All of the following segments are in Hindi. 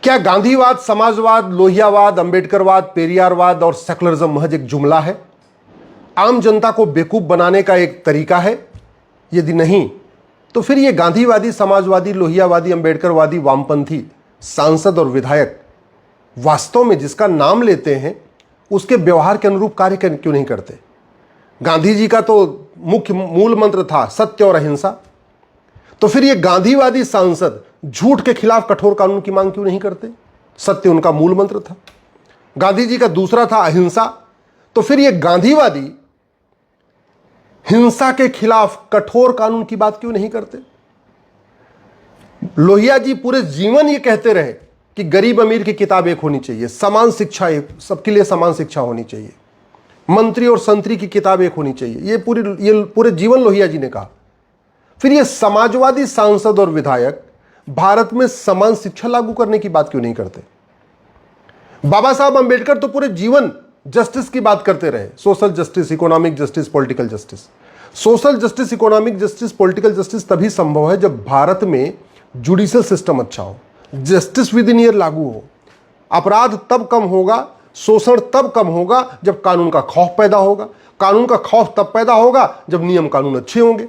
क्या गांधीवाद, समाजवाद, लोहियावाद, अंबेडकरवाद, पेरियारवाद और सेकुलरिज्म महज एक जुमला है, आम जनता को बेवकूफ बनाने का एक तरीका है? यदि नहीं तो फिर ये गांधीवादी, समाजवादी, लोहियावादी, अंबेडकरवादी, वामपंथी सांसद और विधायक वास्तव में जिसका नाम लेते हैं उसके व्यवहार के अनुरूप कार्य क्यों नहीं करते? गांधी जी का तो मुख्य मूल मंत्र था सत्य और अहिंसा, तो फिर ये गांधीवादी सांसद झूठ के खिलाफ कठोर कानून की मांग क्यों नहीं करते? सत्य उनका मूल मंत्र था। गांधी जी का दूसरा था अहिंसा, तो फिर ये गांधीवादी हिंसा के खिलाफ कठोर कानून की बात क्यों नहीं करते? लोहिया जी पूरे जीवन ये कहते रहे कि गरीब अमीर की किताब एक होनी चाहिए, समान शिक्षा, एक सबके लिए समान शिक्षा होनी चाहिए, मंत्री और संतरी की किताब एक होनी चाहिए। ये पूरे जीवन लोहिया जी ने कहा। फिर ये समाजवादी सांसद और विधायक भारत में समान शिक्षा लागू करने की बात क्यों नहीं करते? बाबा साहब अंबेडकर तो पूरे जीवन जस्टिस की बात करते रहे, social justice, economic justice, political justice. Social justice, economic justice, political justice तभी संभव है जब भारत में जुडिशियल सिस्टम अच्छा हो, जस्टिस विद इन ईयर लागू हो। अपराध तब कम होगा, शोषण तब कम होगा जब कानून का खौफ पैदा होगा। कानून का खौफ तब पैदा होगा जब नियम कानून अच्छे होंगे।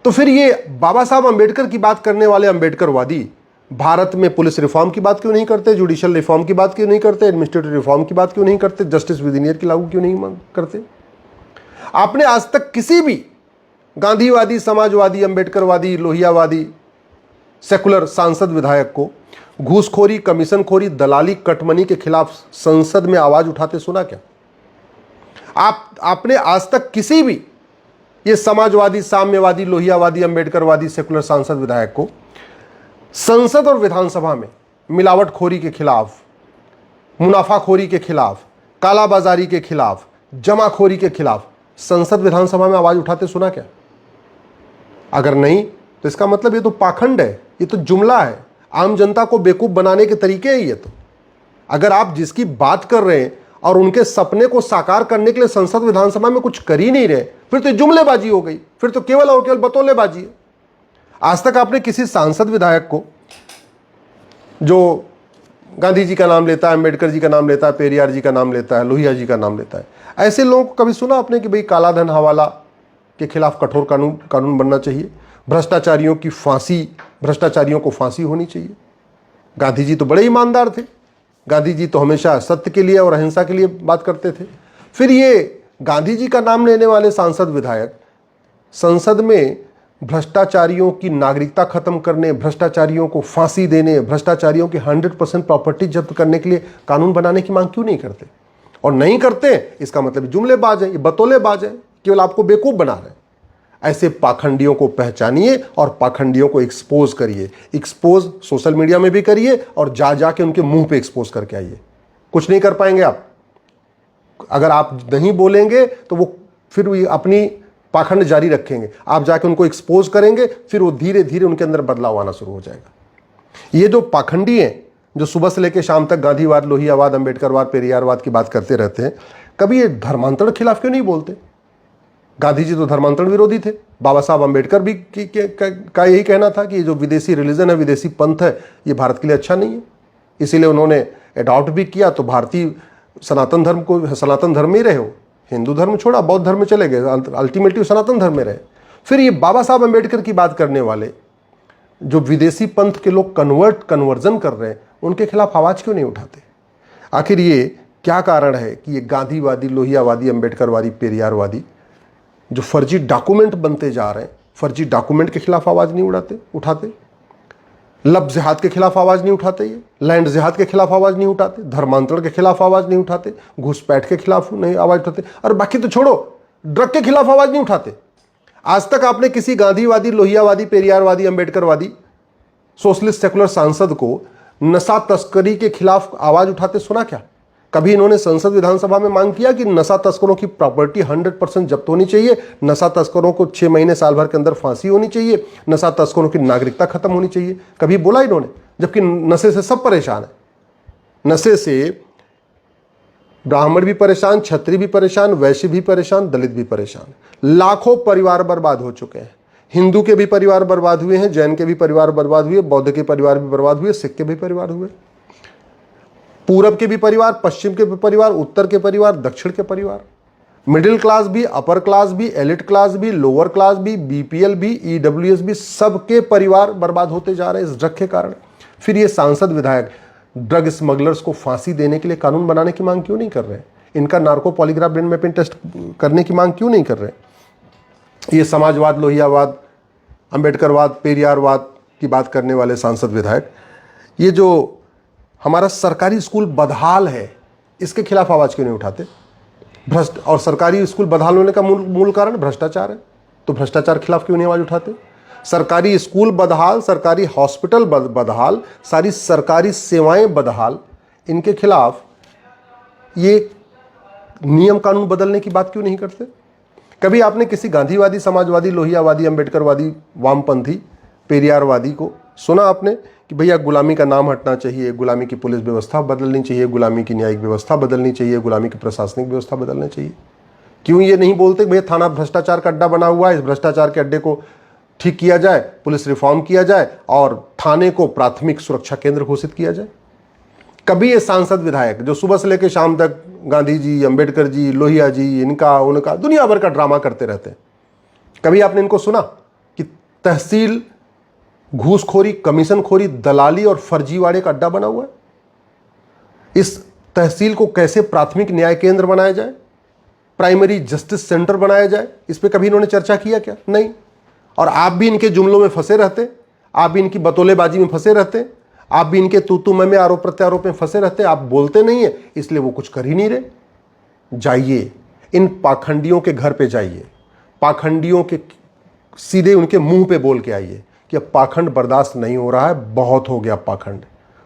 तो फिर ये बाबा साहब अंबेडकर की बात करने वाले अंबेडकरवादी भारत में पुलिस रिफॉर्म की बात क्यों नहीं करते, जुडिशियल रिफॉर्म की बात क्यों नहीं करते, एडमिनिस्ट्रेटिव रिफॉर्म की बात क्यों नहीं करते, जस्टिस विद इन ईयर की लागू क्यों नहीं करते? आपने आज तक किसी भी गांधीवादी, समाजवादी, अंबेडकरवादी, लोहियावादी, सेकुलर सांसद, विधायक को घूसखोरी, कमीशनखोरी, दलाली, कटमनी के खिलाफ संसद में आवाज उठाते सुना क्या? आपने आज तक किसी भी ये समाजवादी, साम्यवादी, लोहियावादी, अंबेडकरवादी, सेकुलर सांसद, विधायक को संसद और विधानसभा में मिलावटखोरी के खिलाफ, मुनाफाखोरी के खिलाफ, कालाबाजारी के खिलाफ, जमाखोरी के खिलाफ संसद विधानसभा में आवाज उठाते सुना क्या? अगर नहीं तो इसका मतलब ये तो पाखंड है, ये तो जुमला है, आम जनता को बेवकूफ बनाने के तरीके हैं ये तो। अगर आप जिसकी बात कर रहे हैं और उनके सपने को साकार करने के लिए संसद विधानसभा में कुछ कर ही नहीं रहे, फिर तो जुमलेबाजी हो गई, फिर तो केवल और केवल बतौलेबाजी है। आज तक आपने किसी सांसद, विधायक को जो गांधी जी का नाम लेता है, अंबेडकर जी का नाम लेता है, पेरियार जी का नाम लेता है, लोहिया जी का नाम लेता है, ऐसे लोगों को कभी सुना आपने कि भाई काला धन, हवाला के खिलाफ कठोर कानून बनना चाहिए, भ्रष्टाचारियों की फांसी, भ्रष्टाचारियों को फांसी होनी चाहिए? गांधी जी तो बड़े ईमानदार थे, गांधी जी तो हमेशा सत्य के लिए और अहिंसा के लिए बात करते थे। फिर ये गांधी जी का नाम लेने वाले सांसद, विधायक संसद में भ्रष्टाचारियों की नागरिकता खत्म करने, भ्रष्टाचारियों को फांसी देने, भ्रष्टाचारियों की 100% प्रॉपर्टी जब्त करने के लिए कानून बनाने की मांग क्यों नहीं करते? और नहीं करते इसका मतलब जुमलेबाज है, ये बतौलेबाज है, केवल आपको बेवकूफ बना रहे हैं। ऐसे पाखंडियों को पहचानिए और पाखंडियों को एक्सपोज करिए। एक्सपोज सोशल मीडिया में भी करिए और जा के उनके मुंह पे एक्सपोज करके आइए। कुछ नहीं कर पाएंगे आप। अगर आप नहीं बोलेंगे तो वो फिर भी अपनी पाखंड जारी रखेंगे। आप जाके उनको एक्सपोज करेंगे, फिर वो धीरे धीरे उनके अंदर बदलाव आना शुरू हो जाएगा। ये जो पाखंडी हैं, जो सुबह से लेकर शाम तक गांधीवाद, लोहियावाद, अंबेडकरवाद, पेरियारवाद की बात करते रहते हैं, कभी ये धर्मांतरण के खिलाफ क्यों नहीं बोलते? गांधी जी तो धर्मांतरण विरोधी थे। बाबा साहब अंबेडकर भी का यही कहना था कि ये जो विदेशी रिलीजन है, विदेशी पंथ है, ये भारत के लिए अच्छा नहीं है। इसीलिए उन्होंने अडॉप्ट भी किया। तो भारतीय सनातन धर्म में ही रहे हो, हिंदू धर्म छोड़ा, बौद्ध धर्म में चले गए, अल्टीमेटली सनातन धर्म में रहे। फिर ये बाबा साहब अंबेडकर की बात करने वाले जो विदेशी पंथ के लोग कन्वर्जन कर रहे हैं, उनके खिलाफ आवाज क्यों नहीं उठाते? आखिर ये क्या कारण है कि ये गांधीवादी, लोहियावादी, अंबेडकरवादी, पेरियारवादी जो फर्जी डॉक्यूमेंट बनते जा रहे हैं, फर्जी डॉक्यूमेंट के खिलाफ आवाज नहीं उठाते? लब जिहाद के खिलाफ आवाज नहीं उठाते, ये लैंड जिहाद के खिलाफ आवाज नहीं उठाते, धर्मांतरण के खिलाफ आवाज नहीं उठाते, घुसपैठ के खिलाफ नहीं आवाज उठाते, और बाकी तो छोड़ो, ड्रग के खिलाफ आवाज नहीं उठाते। आज तक आपने किसी गांधीवादी, लोहियावादी, पेरियारवादी, अंबेडकरवादी, सोशलिस्ट, सेकुलर सांसद को नशा तस्करी के खिलाफ आवाज उठाते सुना क्या? कभी इन्होंने संसद विधानसभा में मांग किया कि नशा तस्करों की प्रॉपर्टी 100% जब्त होनी चाहिए, नशा तस्करों को 6 महीने साल भर के अंदर फांसी होनी चाहिए, नशा तस्करों की नागरिकता खत्म होनी चाहिए? कभी बोला इन्होंने? जबकि नशे से सब परेशान है। नशे से ब्राह्मण भी परेशान, क्षत्रिय भी परेशान, वैश्य भी परेशान, दलित भी परेशान। लाखों परिवार बर्बाद हो चुके हैं। हिंदू के भी परिवार बर्बाद हुए हैं, जैन के भी परिवार बर्बाद हुए, बौद्ध के परिवार भी बर्बाद हुए, सिख के भी परिवार हुए, पूरब के भी परिवार, पश्चिम के भी परिवार, उत्तर के परिवार, दक्षिण के परिवार, मिडिल क्लास भी, अपर क्लास भी, एलिट क्लास भी, लोअर क्लास भी, बीपीएल भी, ईडब्ल्यूएस भी, सबके परिवार बर्बाद होते जा रहे हैं इस ड्रग के कारण। फिर ये सांसद विधायक ड्रग स्मगलर्स को फांसी देने के लिए कानून बनाने की मांग क्यों नहीं कर रहे हैं? इनका narco polygraph brain mapping test करने की मांग क्यों नहीं कर रहे? ये समाजवाद, लोहियावाद, अंबेडकरवाद, पेरियारवाद की बात करने वाले सांसद विधायक, ये जो हमारा सरकारी स्कूल बदहाल है, इसके खिलाफ आवाज क्यों नहीं उठाते? भ्रष्ट और सरकारी स्कूल बदहाल होने का मूल कारण भ्रष्टाचार है, तो भ्रष्टाचार के खिलाफ क्यों नहीं आवाज उठाते? सरकारी स्कूल बदहाल, सरकारी हॉस्पिटल बदहाल, सारी सरकारी सेवाएं बदहाल, इनके खिलाफ ये नियम कानून बदलने की बात क्यों नहीं करते? कभी आपने किसी गांधीवादी, समाजवादी, लोहियावादी, अंबेडकरवादी, वामपंथी, पेरियारवादी को सुना आपने कि भैया गुलामी का नाम हटना चाहिए, गुलामी की पुलिस व्यवस्था बदलनी चाहिए, गुलामी की न्यायिक व्यवस्था बदलनी चाहिए, गुलामी की प्रशासनिक व्यवस्था बदलनी चाहिए? क्यों ये नहीं बोलते भैया थाना भ्रष्टाचार का अड्डा बना हुआ है, इस भ्रष्टाचार के अड्डे को ठीक किया जाए, पुलिस रिफॉर्म किया जाए और थाने को प्राथमिक सुरक्षा केंद्र घोषित किया जाए? कभी ये सांसद विधायक जो सुबह से लेकर शाम तक गांधी जी, अंबेडकर जी, लोहिया जी, इनका उनका दुनिया भर का ड्रामा करते रहते हैं, कभी आपने इनको सुना कि तहसील घूसखोरी, कमीशनखोरी, दलाली और फर्जीवाड़े का अड्डा बना हुआ है? इस तहसील को कैसे प्राथमिक न्याय केंद्र बनाया जाए, प्राइमरी जस्टिस सेंटर बनाया जाए, इस पर कभी इन्होंने चर्चा किया क्या? नहीं। और आप भी इनके जुमलों में फंसे रहते, आप भी इनकी बतौलेबाजी में फंसे रहते, आप भी इनके तू मैं आरोप प्रत्यारोप में फंसे रहते, आप बोलते नहीं है, इसलिए वो कुछ कर ही नहीं रहे। जाइए इन पाखंडियों के घर पे जाइए, पाखंडियों के सीधे उनके मुंह पे बोल के आइए कि अब पाखंड बर्दाश्त नहीं हो रहा है, बहुत हो गया पाखंड।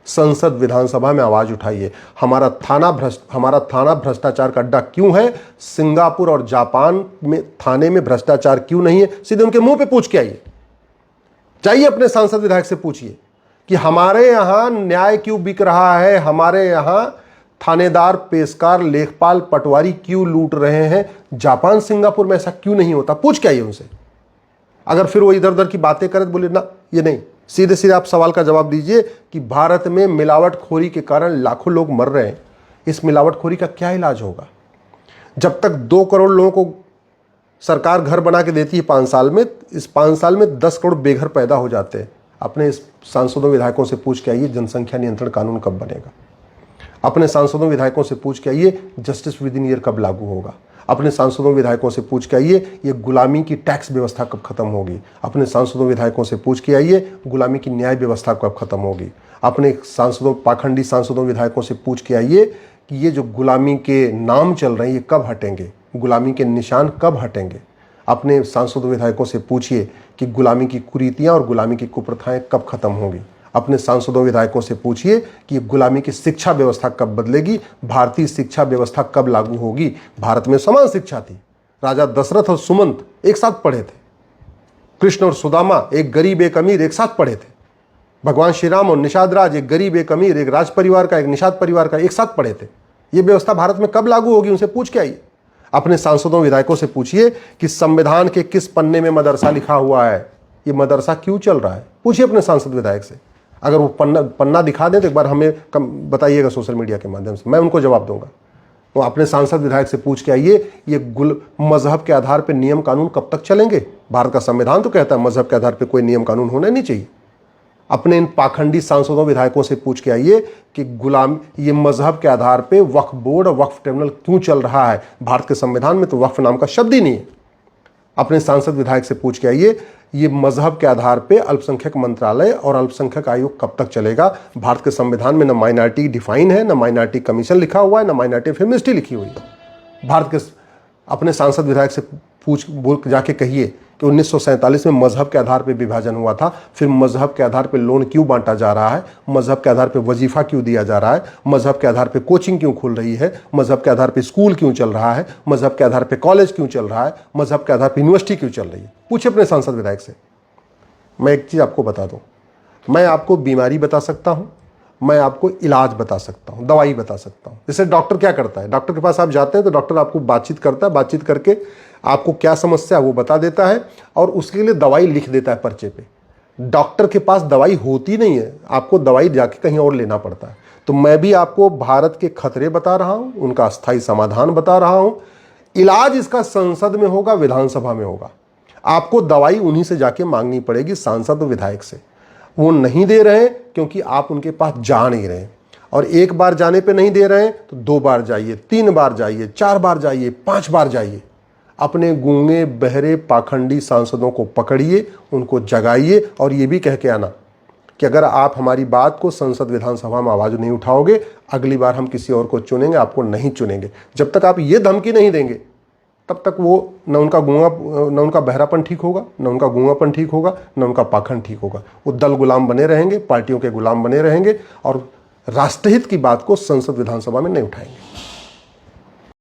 संसद विधानसभा में आवाज उठाइए। हमारा थाना भ्रष्टाचार का अड्डा क्यों है? सिंगापुर और जापान में थाने में भ्रष्टाचार क्यों नहीं है? सीधे उनके मुंह पे पूछ के आइए। जाइए अपने सांसद विधायक से पूछिए कि हमारे यहां न्याय क्यों बिक रहा है, हमारे यहां थानेदार, पेशकार, लेखपाल, पटवारी क्यों लूट रहे हैं, जापान, सिंगापुर में ऐसा क्यों नहीं होता? पूछ के आइए उनसे। अगर फिर वो इधर उधर की बातें करे तो बोले ना ये नहीं, सीधे सीधे आप सवाल का जवाब दीजिए कि भारत में मिलावटखोरी के कारण लाखों लोग मर रहे हैं, इस मिलावटखोरी का क्या इलाज होगा? जब तक 2 करोड़ लोगों को सरकार घर बना के देती है 5 साल में, इस 5 साल में 10 करोड़ बेघर पैदा हो जाते हैं। अपने इस सांसदों विधायकों से पूछ के आइए जनसंख्या नियंत्रण कानून कब बनेगा? अपने सांसदों विधायकों से पूछ के आइए जस्टिस विद इन ईयर कब लागू होगा? अपने सांसदों विधायकों से पूछ के आइए ये गुलामी की टैक्स व्यवस्था कब खत्म होगी? अपने सांसदों विधायकों से पूछ के आइए गुलामी की न्याय व्यवस्था कब खत्म होगी? अपने सांसदों, पाखंडी सांसदों विधायकों से पूछ के आइए कि ये जो गुलामी के नाम चल रहे हैं ये कब हटेंगे, गुलामी के निशान कब हटेंगे? अपने सांसदों विधायकों से पूछिए कि गुलामी की कुरीतियां और गुलामी की कुप्रथाएं कब खत्म होंगी? अपने सांसदों विधायकों से पूछिए कि गुलामी की शिक्षा व्यवस्था कब बदलेगी, भारतीय शिक्षा व्यवस्था कब लागू होगी? भारत में समान शिक्षा थी, राजा दशरथ और सुमंत एक साथ पढ़े थे, कृष्ण और सुदामा, एक गरीब एक अमीर, एक साथ पढ़े थे, भगवान श्री राम और निषाद राज, एक गरीब एक अमीर, एक राज परिवार का एक निषाद परिवार का, एक साथ पढ़े थे। ये व्यवस्था भारत में कब लागू होगी? उनसे पूछ के आइए। अपने सांसदों विधायकों से पूछिए कि संविधान के किस पन्ने में मदरसा लिखा हुआ है, ये मदरसा क्यों चल रहा है? पूछिए अपने सांसद विधायक से। अगर वो पन्ना दिखा दें तो एक बार हमें बताइएगा सोशल मीडिया के माध्यम से, मैं उनको जवाब दूंगा। तो अपने सांसद विधायक से पूछ के आइए ये मजहब के आधार पर नियम कानून कब तक चलेंगे? भारत का संविधान तो कहता है मजहब के आधार पर कोई नियम कानून होना नहीं चाहिए। अपने इन पाखंडी सांसदों विधायकों से पूछ के आइए कि ये मजहब के आधार पे वक्फ बोर्ड और वक्फ ट्रिब्यूनल क्यों चल रहा है? भारत के संविधान में तो वक्फ नाम का शब्द ही नहीं है। अपने सांसद विधायक से पूछ के आइए ये मजहब के आधार पे अल्पसंख्यक मंत्रालय और अल्पसंख्यक आयोग कब तक चलेगा? भारत के संविधान में न माइनॉरिटी डिफाइन है, न माइनॉरिटी कमीशन लिखा हुआ है, न माइनॉरिटी फेमिनिस्टी लिखी हुई है। भारत के अपने सांसद विधायक से बोल जाके कहिए कि 1947 में मजहब के आधार पर विभाजन हुआ था, फिर मजहब के आधार पर लोन क्यों बांटा जा रहा है, मजहब के आधार पर वजीफा क्यों दिया जा रहा है, मजहब के आधार पर कोचिंग क्यों खुल रही है, मजहब के आधार पर स्कूल क्यों चल रहा है, मजहब के आधार पर कॉलेज क्यों चल रहा है, मजहब के आधार पर यूनिवर्सिटी क्यों चल रही है? पूछिए अपने सांसद विधायक से। मैं एक चीज़ आपको बता दूँ, मैं आपको बीमारी बता सकता हूँ, मैं आपको इलाज बता सकता हूँ, दवाई बता सकता हूँ। जैसे डॉक्टर क्या करता है, डॉक्टर के पास आप जाते हैं तो डॉक्टर आपको बातचीत करता है, बातचीत करके आपको क्या समस्या है वो बता देता है और उसके लिए दवाई लिख देता है पर्चे पे। डॉक्टर के पास दवाई होती नहीं है, आपको दवाई जाके कहीं और लेना पड़ता है। तो मैं भी आपको भारत के खतरे बता रहा हूं, उनका अस्थायी समाधान बता रहा हूं। इलाज इसका संसद में होगा, विधानसभा में होगा। आपको दवाई उन्हीं से जाके मांगनी पड़ेगी, सांसद और विधायक से। वो नहीं दे रहे हैं क्योंकि आप उनके पास जा नहीं रहे हैं। और एक बार जाने पे नहीं दे रहे हैं तो 2 बार जाइए, 3 बार जाइए, 4 बार जाइए, 5 बार जाइए। अपने गूंगे बहरे पाखंडी सांसदों को पकड़िए, उनको जगाइए और ये भी कह के आना कि अगर आप हमारी बात को संसद विधानसभा में आवाज नहीं उठाओगे, अगली बार हम किसी और को चुनेंगे, आपको नहीं चुनेंगे। जब तक आप ये धमकी नहीं देंगे तब तक वो न उनका बहरापन ठीक होगा, न उनका गूंगापन ठीक होगा, न उनका पाखंड ठीक होगा। वो दल गुलाम बने रहेंगे, पार्टियों के गुलाम बने रहेंगे और राष्ट्रहित की बात को संसद विधानसभा में नहीं उठाएंगे।